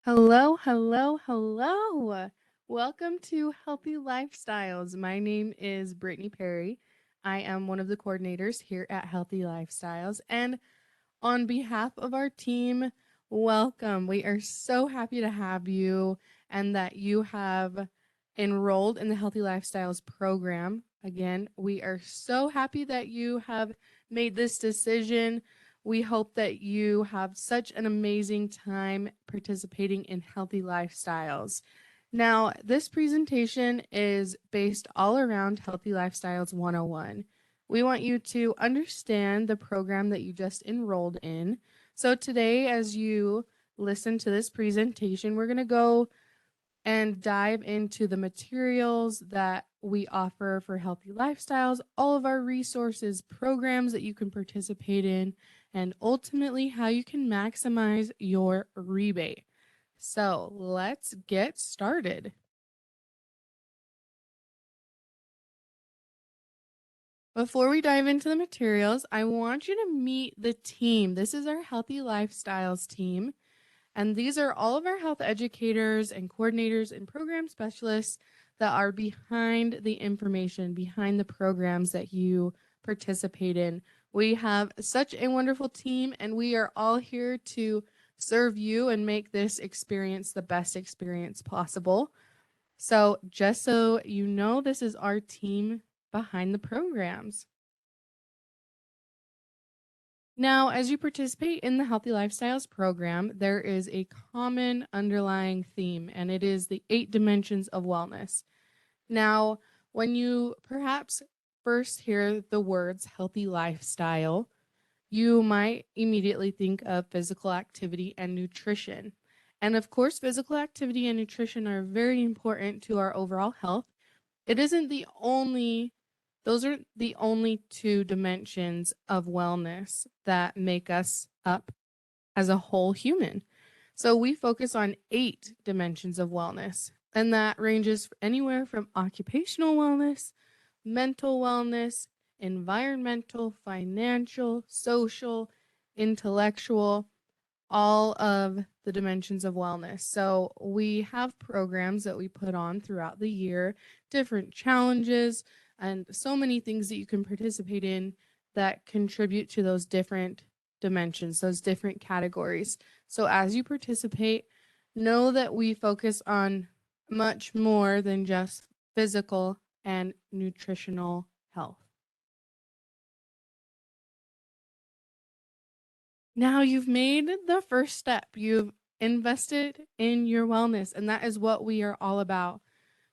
Hello, hello, hello. Welcome to Healthy Lifestyles. My name is Brittany Perry. I am one of the coordinators here at Healthy Lifestyles. And on behalf of our team, welcome. We are so happy to have you and that you have enrolled in the Healthy Lifestyles program. Again, we are so happy that you have made this decision. We hope that you have such an amazing time participating in Healthy Lifestyles. Now, this presentation is based all around Healthy Lifestyles 101. We want you to understand the program that you just enrolled in. So today, as you listen to this presentation, we're going to go and dive into the materials that we offer for healthy lifestyles, all of our resources, programs that you can participate in, and ultimately how you can maximize your rebate. So let's get started. Before we dive into the materials, I want you to meet the team. This is our Healthy Lifestyles team, and these are all of our health educators and coordinators and program specialists that are behind the information, behind the programs that you participate in. We have such a wonderful team, and we are all here to serve you and make this experience the best experience possible. So, just so you know, this is our team behind the programs. Now, as you participate in the Healthy Lifestyles program, there is a common underlying theme, and it is the 8 dimensions of wellness. Now, when you perhaps first hear the words healthy lifestyle, you might immediately think of physical activity and nutrition. And of course, physical activity and nutrition are very important to our overall health. It isn't the only Those are the only 2 dimensions of wellness that make us up as a whole human. So we focus on 8 dimensions of wellness, and that ranges anywhere from occupational wellness, mental wellness, environmental, financial, social, intellectual, all of the dimensions of wellness. So we have programs that we put on throughout the year, different challenges, and so many things that you can participate in that contribute to those different dimensions, those different categories. So as you participate, know that we focus on much more than just physical and nutritional health. Now you've made the first step. You've invested in your wellness, and that is what we are all about.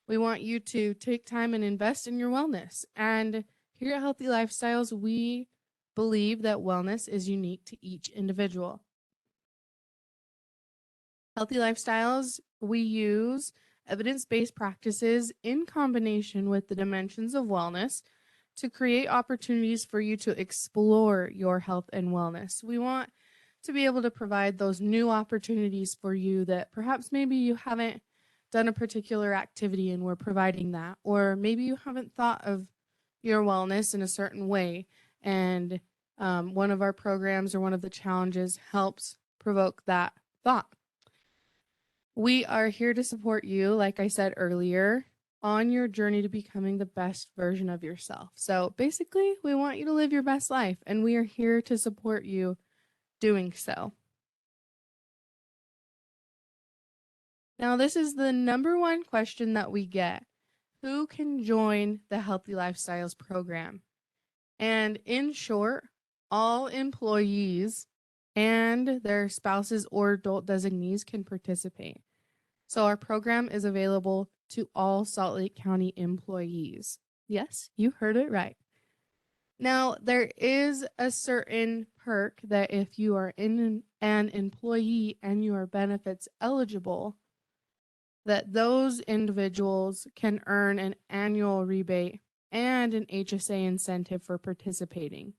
We want you to take time and invest in your wellness. And here at Healthy Lifestyles, we believe that wellness is unique to each individual. Healthy Lifestyles, we use evidence based practices in combination with the dimensions of wellness to create opportunities for you to explore your health and wellness. We want to be able to provide those new opportunities for you that perhaps maybe you haven't done a particular activity and we're providing that, or maybe you haven't thought of your wellness in a certain way. And one of our programs or one of the challenges helps provoke that thought. We are here to support you, like I said earlier, on your journey to becoming the best version of yourself. So basically, we want you to live your best life, and we are here to support you doing so. Now, this is the number one question that we get: who can join the Healthy Lifestyles program? And in short, all employees and their spouses or adult designees can participate. So our program is available to all Salt Lake County employees. Yes, you heard it right. Now, there is a certain perk that if you are an employee and you are benefits eligible, that those individuals can earn an annual rebate and an HSA incentive for participating.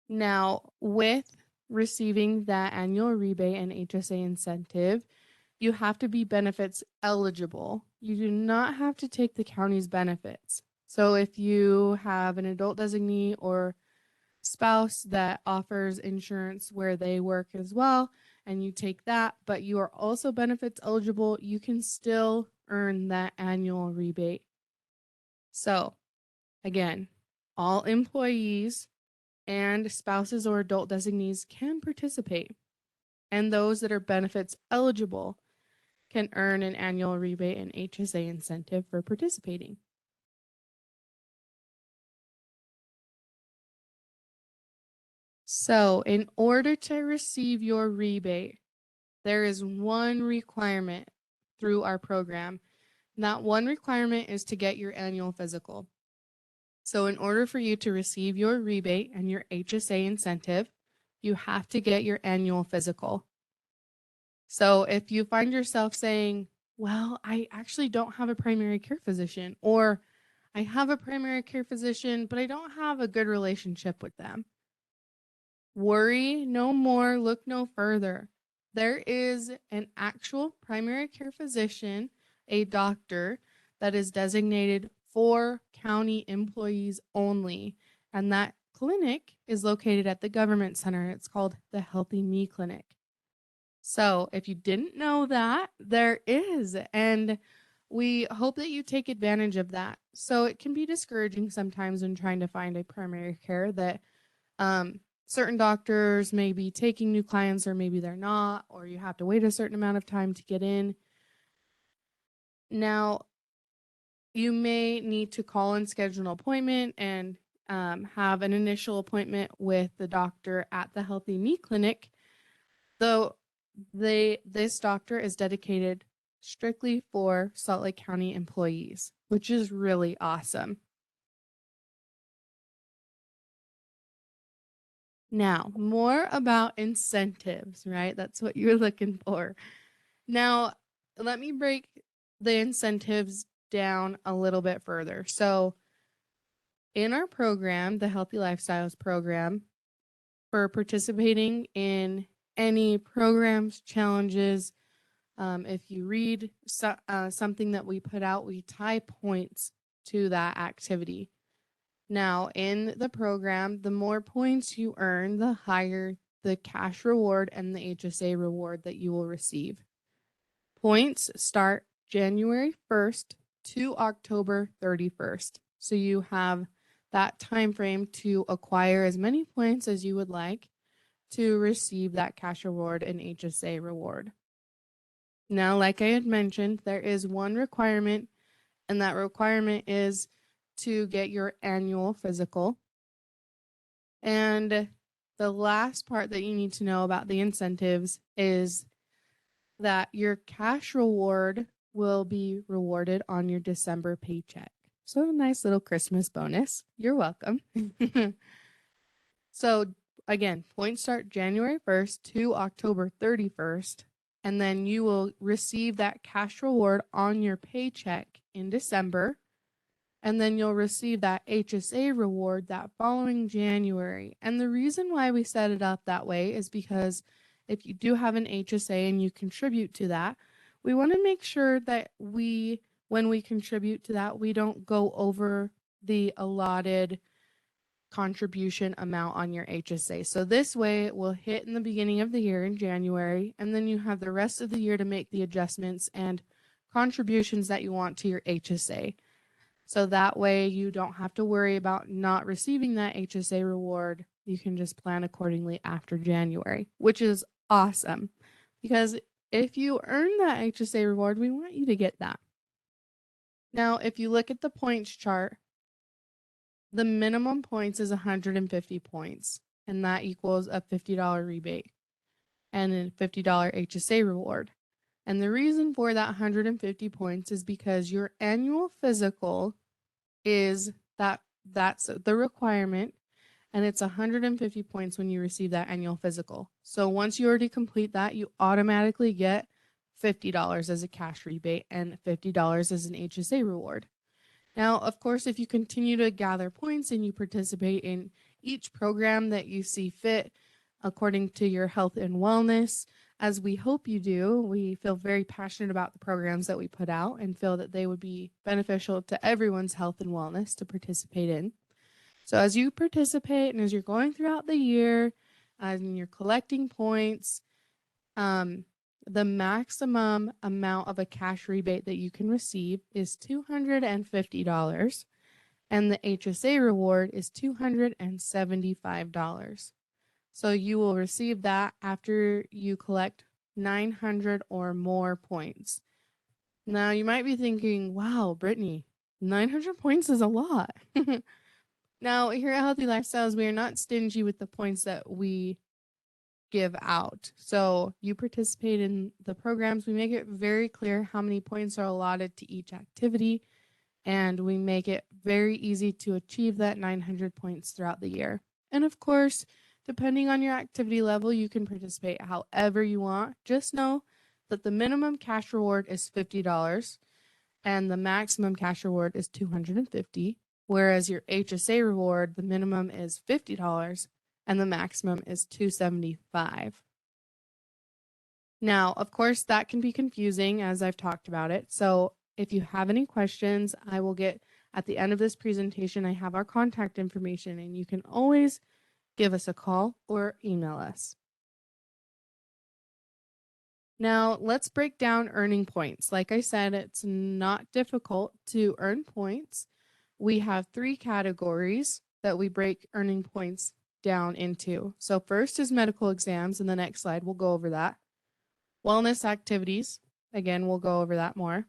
Now, with receiving that annual rebate and HSA incentive, you have to be benefits eligible. You do not have to take the county's benefits. So if you have an adult designee or spouse that offers insurance where they work as well, and you take that, but you are also benefits eligible, you can still earn that annual rebate. So, again, all employees and spouses or adult designees can participate, and those that are benefits eligible can earn an annual rebate and HSA incentive for participating. So, in order to receive your rebate, there is one requirement through our program. That one requirement is to get your annual physical. So, in order for you to receive your rebate and your HSA incentive, you have to get your annual physical. So, if you find yourself saying, well, I actually don't have a primary care physician, or I have a primary care physician, but I don't have a good relationship with them, worry no more, look no further. There is an actual primary care physician, a doctor that is designated for county employees only. And that clinic is located at the government center. It's called the Healthy Me Clinic. So if you didn't know that, there is. And we hope that you take advantage of that. So it can be discouraging sometimes when trying to find a primary care that certain doctors may be taking new clients or maybe they're not, or you have to wait a certain amount of time to get in. Now, you may need to call and schedule an appointment and have an initial appointment with the doctor at the Healthy Me Clinic. Though this doctor is dedicated strictly for Salt Lake County employees, which is really awesome. Now, more about incentives, right? That's what you're looking for. Now, let me break the incentives down a little bit further. So, in our program, the Healthy Lifestyles program, for participating in any programs, challenges, if you read something that we put out, we tie points to that activity. Now, in the program, the more points you earn, the higher the cash reward and the HSA reward that you will receive. Points start January 1st to October 31st. So you have that time frame to acquire as many points as you would like to receive that cash reward and HSA reward. Now, like I had mentioned, there is one requirement, and that requirement is to get your annual physical. And the last part that you need to know about the incentives is that your cash reward will be rewarded on your December paycheck. So, a nice little Christmas bonus. You're welcome. So, again, points start January 1st to October 31st, and then you will receive that cash reward on your paycheck in December. And then you'll receive that HSA reward that following January. And the reason why we set it up that way is because if you do have an HSA and you contribute to that, we want to make sure that when we contribute to that, we don't go over the allotted contribution amount on your HSA. So this way it will hit in the beginning of the year in January, and then you have the rest of the year to make the adjustments and contributions that you want to your HSA. So that way you don't have to worry about not receiving that HSA reward. You can just plan accordingly after January, which is awesome because if you earn that HSA reward, we want you to get that. Now, if you look at the points chart, the minimum points is 150 points, and that equals a $50 rebate and a $50 HSA reward. And the reason for that 150 points is because your annual physical is that's the requirement, and it's 150 points when you receive that annual physical. So once you already complete that, you automatically get $50 as a cash rebate and $50 as an HSA reward. Now, of course, if you continue to gather points and you participate in each program that you see fit according to your health and wellness, as we hope you do, we feel very passionate about the programs that we put out and feel that they would be beneficial to everyone's health and wellness to participate in. So as you participate and as you're going throughout the year and you're collecting points, um, the maximum amount of a cash rebate that you can receive is $250, and the HSA reward is $275. So you will receive that after you collect 900 or more points. Now you might be thinking, wow, Brittany, 900 points is a lot. Now, here at Healthy Lifestyles, we are not stingy with the points that we give out. So you participate in the programs. We make it very clear how many points are allotted to each activity, and we make it very easy to achieve that 900 points throughout the year. And of course, depending on your activity level, you can participate however you want. Just know that the minimum cash reward is $50 and the maximum cash reward is $250, whereas your HSA reward, the minimum is $50 and the maximum is $275. Now, of course, that can be confusing as I've talked about it. So if you have any questions, I will get at the end of this presentation, I have our contact information and you can always give us a call or email us. Now, let's break down earning points. Like I said, it's not difficult to earn points. We have 3 categories that we break earning points down into. So, first is medical exams, and the next slide we'll go over that. Wellness activities, again, we'll go over that more.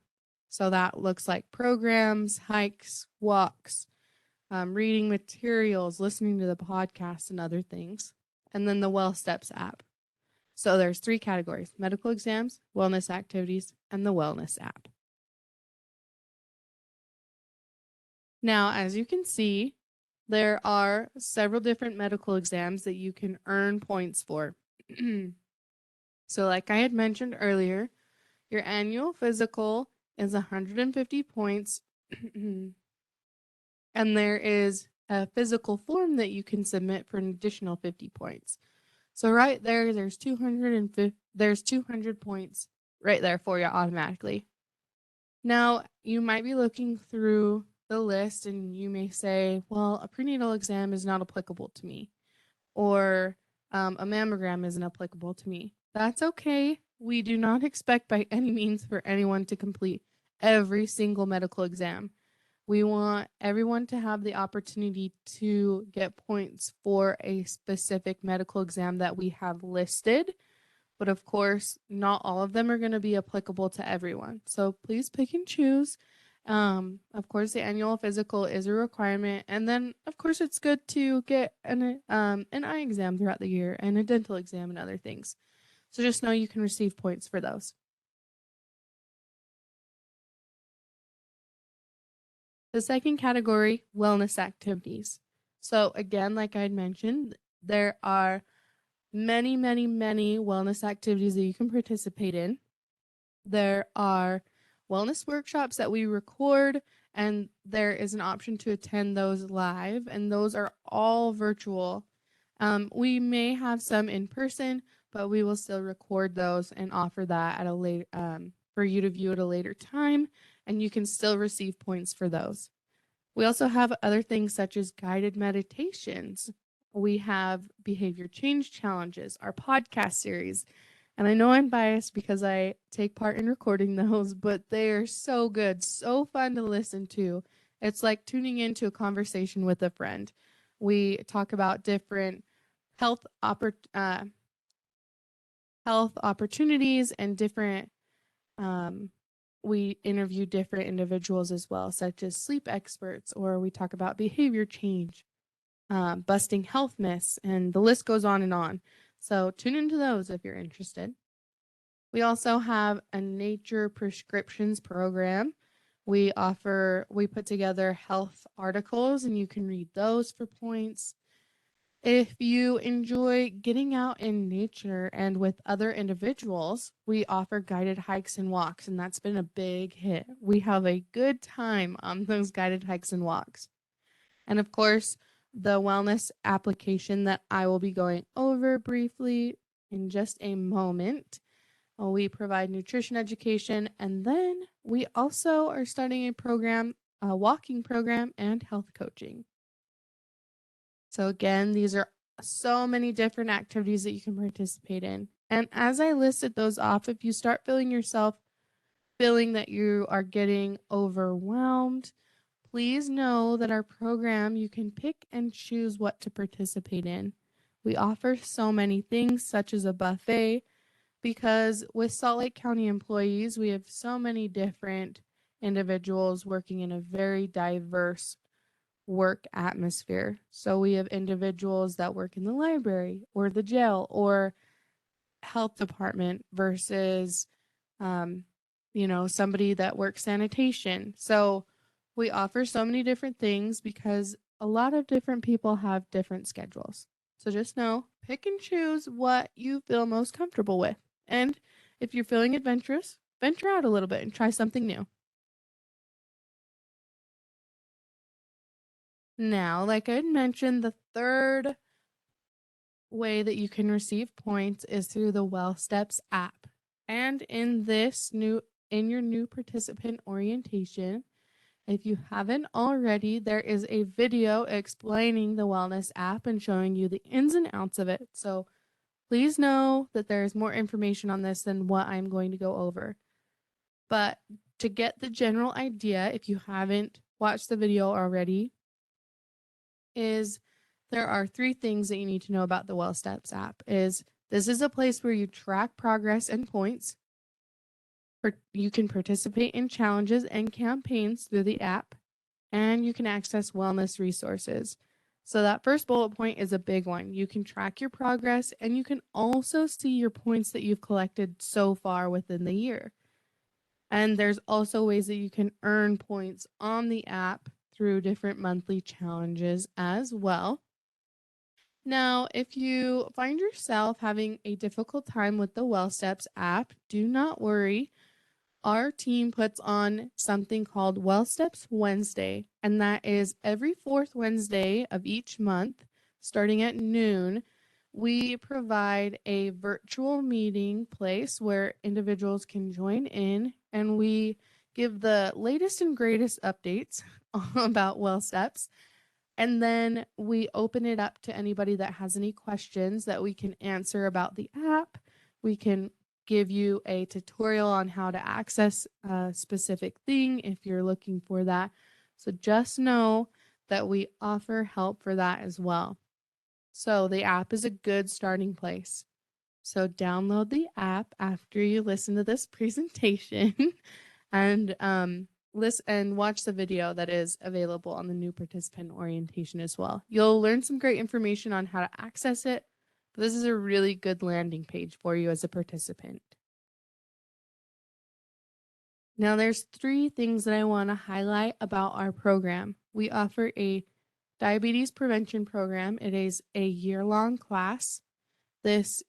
So, that looks like programs, hikes, walks, reading materials, listening to the podcast, and other things. And then the Well Steps app. So there's 3 categories: medical exams, wellness activities, and the wellness app. Now, as you can see, there are several different medical exams that you can earn points for. So like I had mentioned earlier, your annual physical is 150 points. And there is a physical form that you can submit for an additional 50 points. So right there, there's 200 points right there for you automatically. Now, you might be looking through the list and you may say, well, a prenatal exam is not applicable to me, or a mammogram isn't applicable to me. That's okay. We do not expect by any means for anyone to complete every single medical exam. We want everyone to have the opportunity to get points for a specific medical exam that we have listed. But of course, not all of them are going to be applicable to everyone. So please pick and choose. Of course, the annual physical is a requirement. And then, of course, it's good to get an eye exam throughout the year and a dental exam and other things. So just know you can receive points for those. The second category, wellness activities. So again, like I had mentioned, there are many, many, many wellness activities that you can participate in. There are wellness workshops that we record, and there is an option to attend those live, and those are all virtual. We may have some in person, but we will still record those and offer that at a later for you to view at a later time, and you can still receive points for those. We also have other things such as guided meditations. We have behavior change challenges, our podcast series. And I know I'm biased because I take part in recording those, but they are so good, so fun to listen to. It's like tuning into a conversation with a friend. We talk about different health health opportunities and different we interview different individuals as well, such as sleep experts, or we talk about behavior change, busting health myths, and the list goes on and on. So tune into those if you're interested. We also have a nature prescriptions program. We put together health articles and you can read those for points. If you enjoy getting out in nature and with other individuals, we offer guided hikes and walks, and that's been a big hit. We have a good time on those guided hikes and walks. And of course, the wellness application that I will be going over briefly in just a moment. We provide nutrition education, and then we also are starting a program, a walking program, and health coaching. So again, these are so many different activities that you can participate in. And as I listed those off, if you start feeling that you are getting overwhelmed, please know that our program, you can pick and choose what to participate in. We offer so many things, such as a buffet, because with Salt Lake County employees, we have so many different individuals working in a very diverse work atmosphere. So we have individuals that work in the library or the jail or health department versus somebody that works sanitation. So we offer so many different things because a lot of different people have different schedules. So just know, pick and choose what you feel most comfortable with. And if you're feeling adventurous, venture out a little bit and try something new. Now, like I had mentioned, the third way that you can receive points is through the Well Steps app. And in your new participant orientation, if you haven't already, there is a video explaining the wellness app and showing you the ins and outs of it. So please know that there is more information on this than what I'm going to go over. But to get the general idea, if you haven't watched the video already, is there are three things that you need to know about the Well Steps app. This is a place where you track progress and points. You can participate in challenges and campaigns through the app, and you can access wellness resources. So that first bullet point is a big one. You can track your progress, and you can also see your points that you've collected so far within the year. And there's also ways that you can earn points on the app through different monthly challenges as well. Now, if you find yourself having a difficult time with the Well Steps app, do not worry. Our team puts on something called Well Steps Wednesday, and that is every fourth Wednesday of each month, starting at noon. We provide a virtual meeting place where individuals can join in, and we give the latest and greatest updates about Well Steps. And then we open it up to anybody that has any questions that we can answer about the app. We can give you a tutorial on how to access a specific thing if you're looking for that. So just know that we offer help for that as well. So the app is a good starting place. So download the app after you listen to this presentation and listen and watch the video that is available on the new participant orientation as well. You'll learn some great information on how to access it, but this is a really good landing page for you as a participant. Now there's three things that I want to highlight about our program. We offer a diabetes prevention program. It is a year-long class. This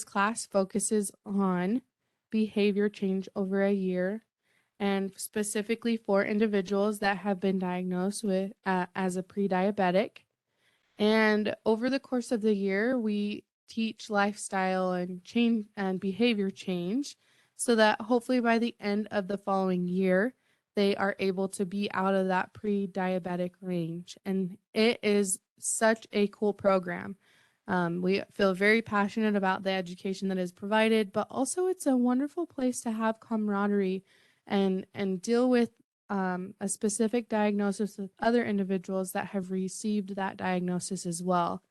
class focuses on behavior change over a year, and specifically for individuals that have been diagnosed with as a pre-diabetic. And over the course of the year, we teach lifestyle and change and behavior change so that hopefully by the end of the following year, they are able to be out of that pre-diabetic range. And it is such a cool program. We feel very passionate about the education that is provided, but also it's a wonderful place to have camaraderie and deal with a specific diagnosis with other individuals that have received that diagnosis as well.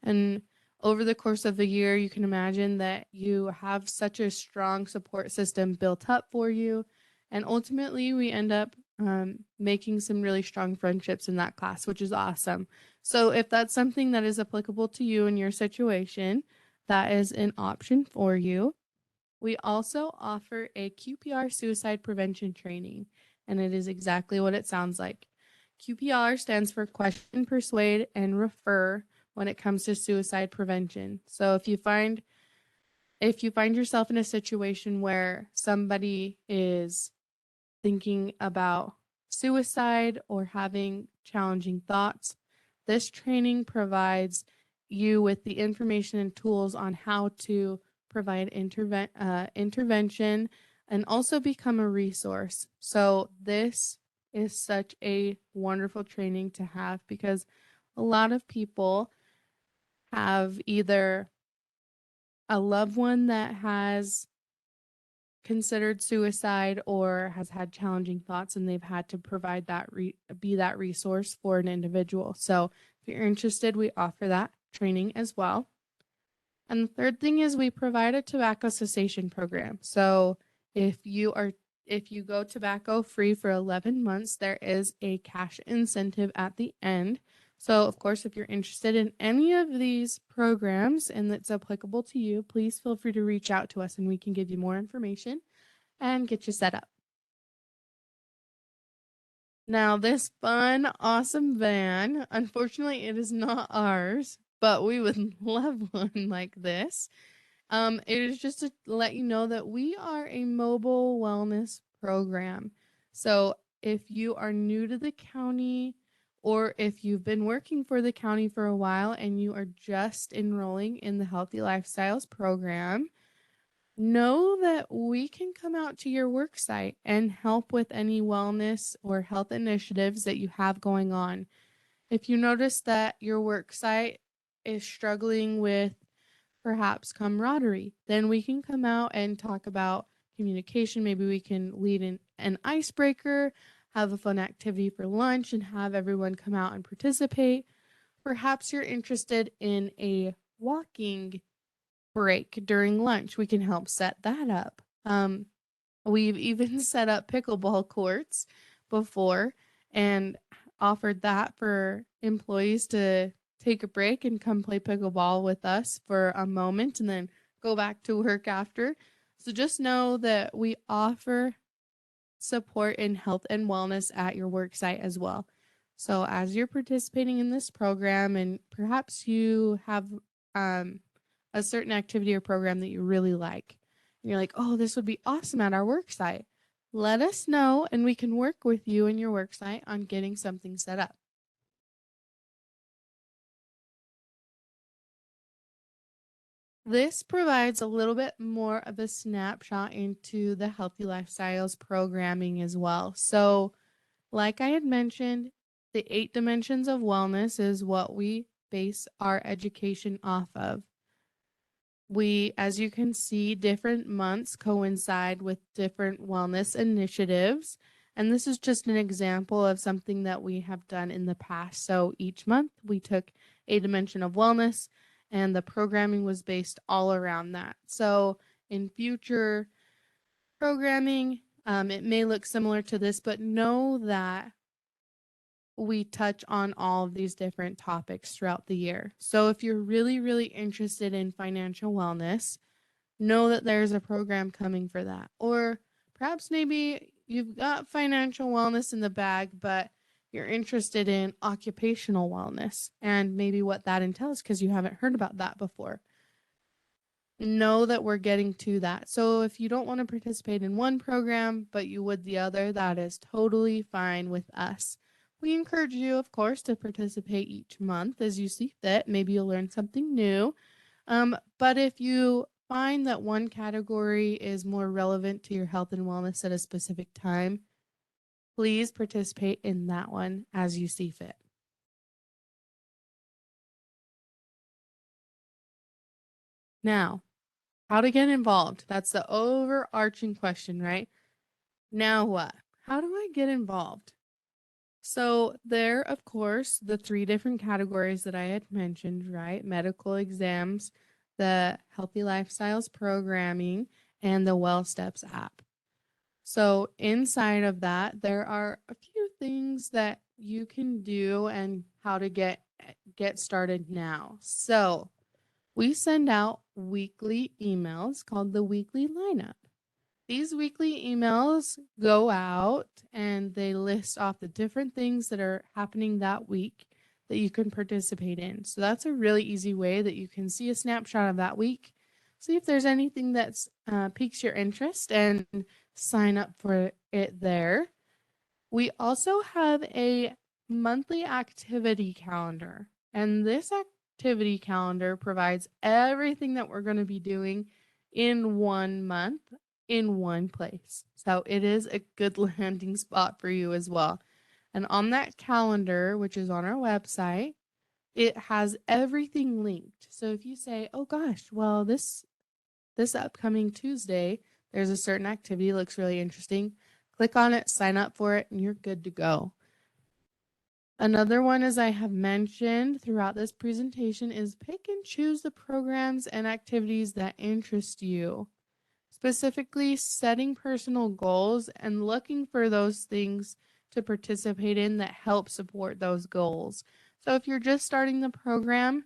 And over the course of the year, you can imagine that you have such a strong support system built up for you. And ultimately, we end up making some really strong friendships in that class, which is awesome. So if that's something that is applicable to you in your situation, that is an option for you. We also offer a QPR suicide prevention training, and it is exactly what it sounds like. QPR stands for question, persuade, and refer when it comes to suicide prevention. So if you find yourself in a situation where somebody is thinking about suicide or having challenging thoughts, this training provides you with the information and tools on how to provide intervention and also become a resource. So this is such a wonderful training to have because a lot of people have either a loved one that has considered suicide or has had challenging thoughts, and they've had to provide that be that resource for an individual. So if you're interested, we offer that training as well. And the third thing is we provide a tobacco cessation program. So if you are if you go tobacco free for 11 months, there is a cash incentive at the end. So, of course, if you're interested in any of these programs and that's applicable to you, please feel free to reach out to us and we can give you more information and get you set up. Now, this fun, awesome van, unfortunately, it is not ours, but we would love one like this. It is just to let you know that we are a mobile wellness program. So if you are new to the county or if you've been working for the county for a while and you are just enrolling in the Healthy Lifestyles program, know that we can come out to your work site and help with any wellness or health initiatives that you have going on. If you notice that your work site is struggling with perhaps camaraderie, then we can come out and talk about communication. Maybe we can lead in an icebreaker, have a fun activity for lunch, and have everyone come out and participate. Perhaps you're interested in a walking break during lunch. We can help set that up. We've even set up pickleball courts before and offered that for employees to take a break and come play pickleball with us for a moment and then go back to work after. So just know that we offer support in health and wellness at your work site as well. So as you're participating in this program and perhaps you have um, a certain activity or program that you really like, and you're like, oh, this would be awesome at our work site, let us know and we can work with you and your work site on getting something set up. This provides a little bit more of a snapshot into the Healthy Lifestyles programming as well. So, like I had mentioned, the 8 dimensions of wellness is what we base our education off of. We, as you can see, different months coincide with different wellness initiatives. And this is just an example of something that we have done in the past. So each month we took a dimension of wellness, and the programming was based all around that. So in future programming, it may look similar to this, but know that we touch on all of these different topics throughout the year. So if you're really, really interested in financial wellness, know that there's a program coming for that. Or perhaps maybe you've got financial wellness in the bag, but you're interested in occupational wellness and maybe what that entails because you haven't heard about that before. Know that we're getting to that. So if you don't want to participate in one program, but you would the other, that is totally fine with us. We encourage you, of course, to participate each month as you see fit. Maybe you'll learn something new. But if you find that one category is more relevant to your health and wellness at a specific time, please participate in that one as you see fit. Now, how to get involved? That's the overarching question, right? Now what? How do I get involved? So, there, of course, the 3 different categories that I had mentioned, right? Medical exams, the Healthy Lifestyles programming, and the Well Steps app. So, inside of that, there are a few things that you can do and how to get started now. So, we send out weekly emails called the weekly lineup. These weekly emails go out and they list off the different things that are happening that week that you can participate in. So that's a really easy way that you can see a snapshot of that week, see if there's anything that's piques your interest, and sign up for it there. We also have a monthly activity calendar, and this activity calendar provides everything that we're going to be doing in 1 month in one place. So it is a good landing spot for you as well. And on that calendar, which is on our website, it has everything linked. So if you say, "Oh gosh, well this upcoming Tuesday, there's a certain activity looks really interesting," click on it, sign up for it, and you're good to go. Another one, as I have mentioned throughout this presentation, is pick and choose the programs and activities that interest you. Specifically, setting personal goals and looking for those things to participate in that help support those goals. So if you're just starting the program,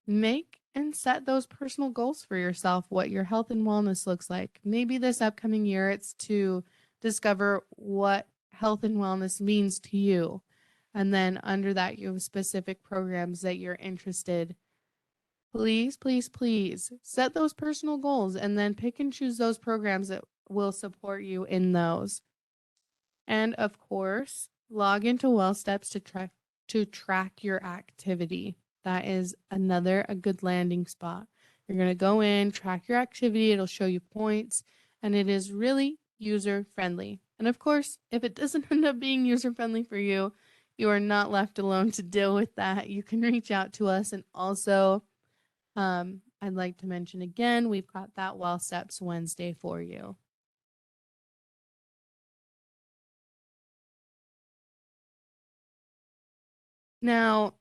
make and set those personal goals for yourself, what your health and wellness looks like. Maybe this upcoming year it's to discover what health and wellness means to you. And then under that, you have specific programs that you're interested. Please, please, please set those personal goals and then pick and choose those programs that will support you in those. And of course, log into WellSteps to track your activity. That is a good landing spot. You're going to go in, track your activity, it'll show you points, and it is really user friendly. And of course, if it doesn't end up being user friendly for you, you are not left alone to deal with that. You can reach out to us. And also, I'd like to mention again, we've got that WellSteps Wednesday for you. Now,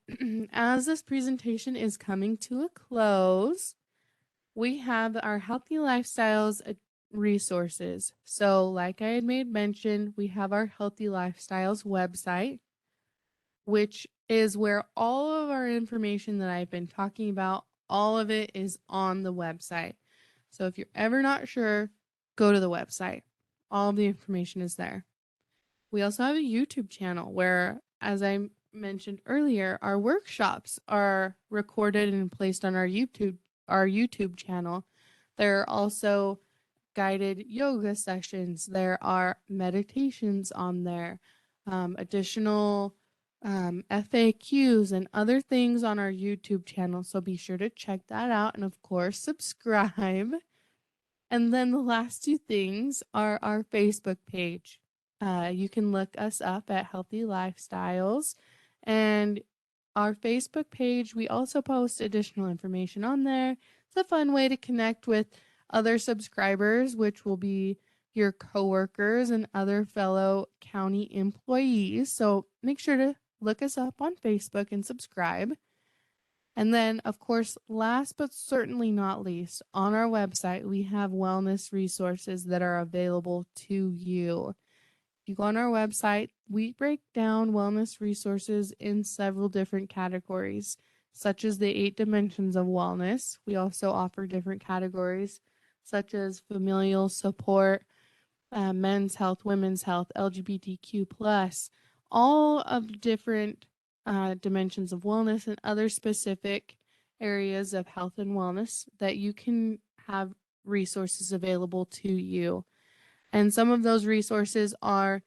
as this presentation is coming to a close, we have our Healthy Lifestyles resources. So, like I had made mention, we have our Healthy Lifestyles website, which is where all of our information that I've been talking about, all of it is on the website. So, if you're ever not sure, go to the website. All of the information is there. We also have a YouTube channel where, as I mentioned earlier, our workshops are recorded and placed on our YouTube channel. There are also guided yoga sessions. There are meditations on there, additional FAQs and other things on our YouTube channel. So be sure to check that out and, of course, subscribe. And then the last two things are our Facebook page. You can look us up at Healthy Lifestyles. And our Facebook page, we also post additional information on there. It's a fun way to connect with other subscribers, which will be your coworkers and other fellow county employees. So make sure to look us up on Facebook and subscribe. And then, of course, last but certainly not least, on our website, we have wellness resources that are available to you. If you go on our website, we break down wellness resources in several different categories, such as the 8 dimensions of wellness. We also offer different categories, such as familial support, men's health, women's health, LGBTQ plus, all of different dimensions of wellness and other specific areas of health and wellness that you can have resources available to you. And some of those resources are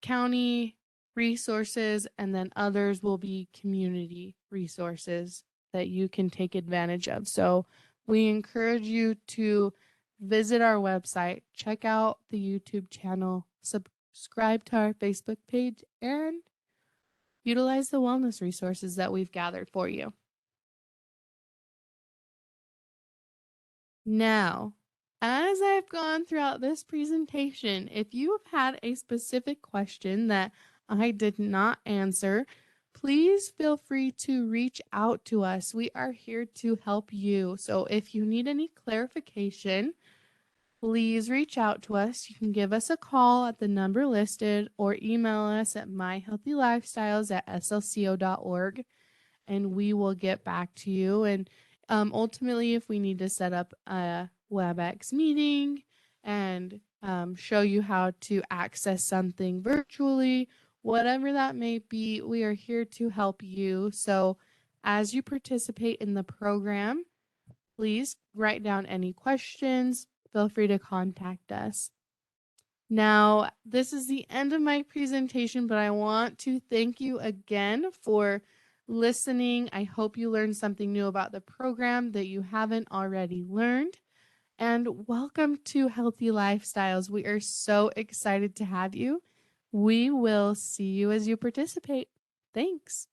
county resources, and then others will be community resources that you can take advantage of. So we encourage you to visit our website, check out the YouTube channel, subscribe to our Facebook page, and utilize the wellness resources that we've gathered for you. Now, as I've gone throughout this presentation, if you have had a specific question that I did not answer, please feel free to reach out to us. We are here to help you. So if you need any clarification, please reach out to us. You can give us a call at the number listed or email us at myhealthylifestyles@slco.org, and we will get back to you. And ultimately, if we need to set up a WebEx meeting and show you how to access something virtually, whatever that may be, we are here to help you. So as you participate in the program, please write down any questions. Feel free to contact us. Now, this is the end of my presentation, but I want to thank you again for listening. I hope you learned something new about the program that you haven't already learned. And welcome to Healthy Lifestyles. We are so excited to have you. We will see you as you participate. Thanks.